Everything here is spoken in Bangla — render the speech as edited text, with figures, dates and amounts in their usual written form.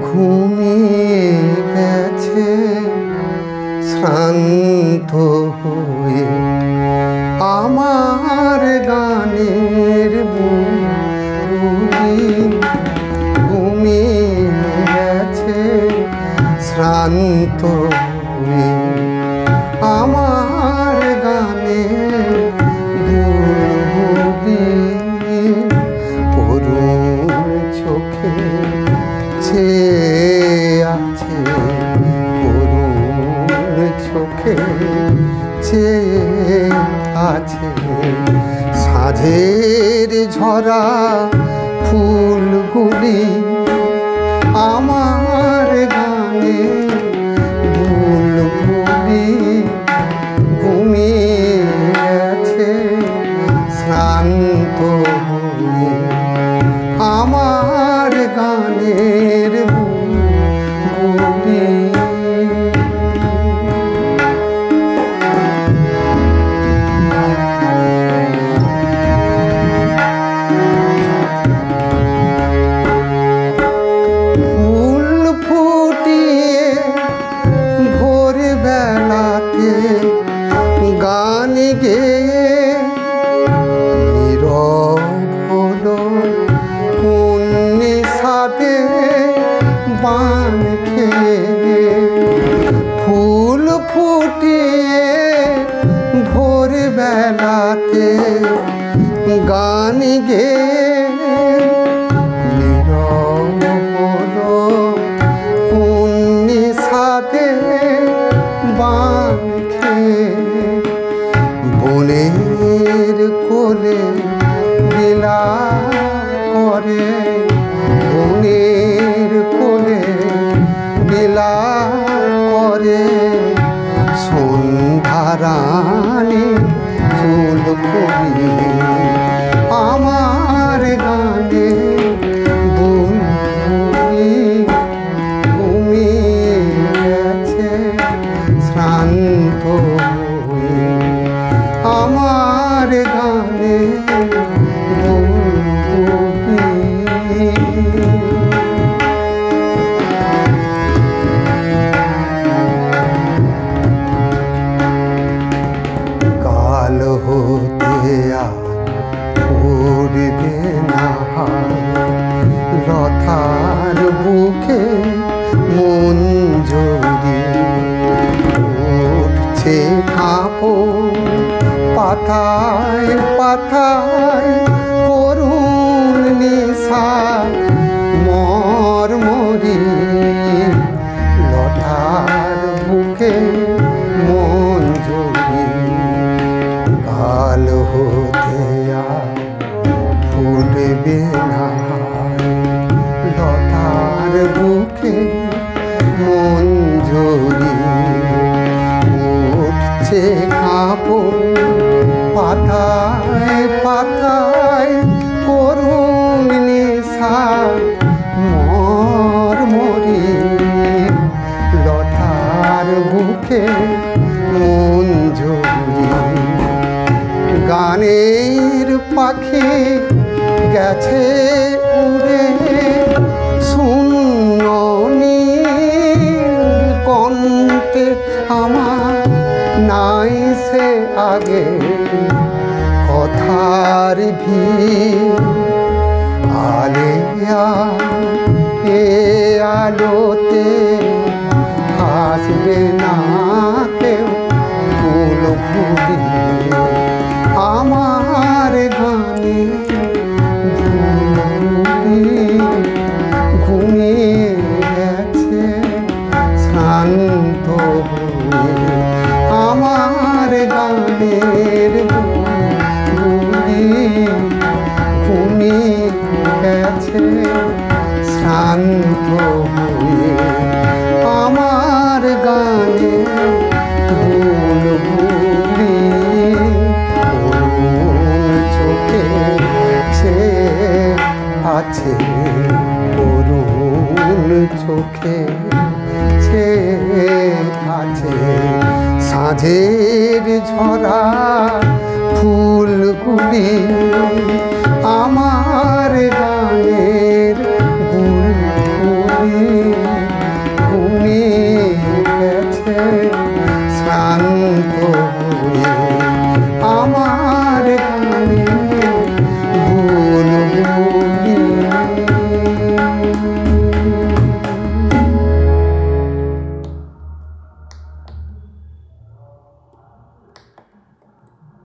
ঘুমিয়ে গেছে শ্রান্ত হয়ে আমার গানের বুড়ি। ঘুমিয়ে গেছে শ্রান্ত হয়ে আমার গানের বুড়ি। করুণ চোখে চেয়ে আছে, করুণ চোখে চেয়ে আছে সাঁঝের ঝরা ফুলগুলি আমার গানে বুলবুলি। ঘুমিয়ে গেছে শ্রান্ত হয়ে আমার গানের বুলবুলি। ফুল ফুটিয়ে ভোর বেলাতে গান গেয়ে নীরব হলো কোন নেশাতে বান খেয়ে। ফুল ফুটিয়ে ভোর বেলাতে গান গেয়ে নীরব হলো কোন নেশাতে বান খেয়ে। বনের কোলে বিলাপ করে, বনের কোলে বিলাপ করে সন্ধ্যারানী ফুলকলি আমার গানে বুলবুলি। ঘুমিয়ে গেছে শ্রান্ত হয়ে আমার গানে বুলবুলি। কাল হতে উড়বে না রথার বুকে মঞ্জুরি। উঠছে কাপড় পাতায় পাতায় করুণ নেশা মরমরি। লতার বুকে মঞ্জুরি। কাল হতে ফুটবে না লতার বুকে মঞ্জুরি। উঠছে কাপড় পাতায় পাতায় করুণ নেশা মরমরি। লতার বুকে মঞ্জুরি। গানের পাখি গেছে উড়ে শূন্য নীলকণ্ঠে আমার নাই সে আগে কথার ভিড়। আলেয়া এ আলোতে আসবে না কেউ বুলবুলি আমার গানে বুলবুলি। ঘুমিয়ে গেছে শ্রান্ত হয়ে আমার গানের বুলবুলি। ঘুমিয়ে গেছে শ্রান্ত হয়ে আমার গানের বুলবুলি। চোখে সে আছে, করুণ চোখে সে আছে সাঁঝের ঝরা ফুলগুলি আমার গানে